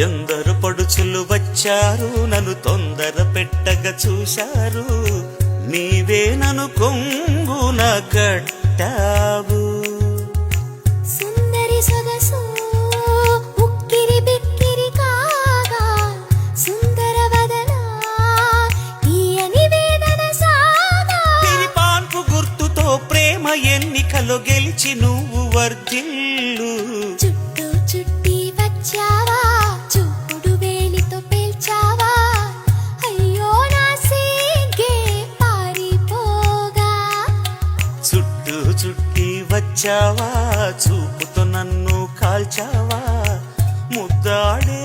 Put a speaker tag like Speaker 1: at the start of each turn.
Speaker 1: ఎందరు పడుచులు వచ్చారు నన్ను తొందర పెట్టగా చూశారు నీవే నన్ను కొంగున కట్టావు
Speaker 2: సుందరి సొగసు ఉక్కిరి బిక్కిరి కాగా సుందర వదన తీయని వేదన సాగా
Speaker 1: పాన్పు గుర్తుతో ప్రేమ ఎన్నికలో గెలిచి నువ్వు వర్ధిల్లు
Speaker 2: చుట్టూ చుట్టి వచ్చావా చూపుడు వేలితో పేల్చావా అయ్యో నా సిగ్గే పారిపోగా
Speaker 1: చుట్టూ చుట్టి వచ్చావా చూపుతో నన్ను కాల్చావా ముద్దాడే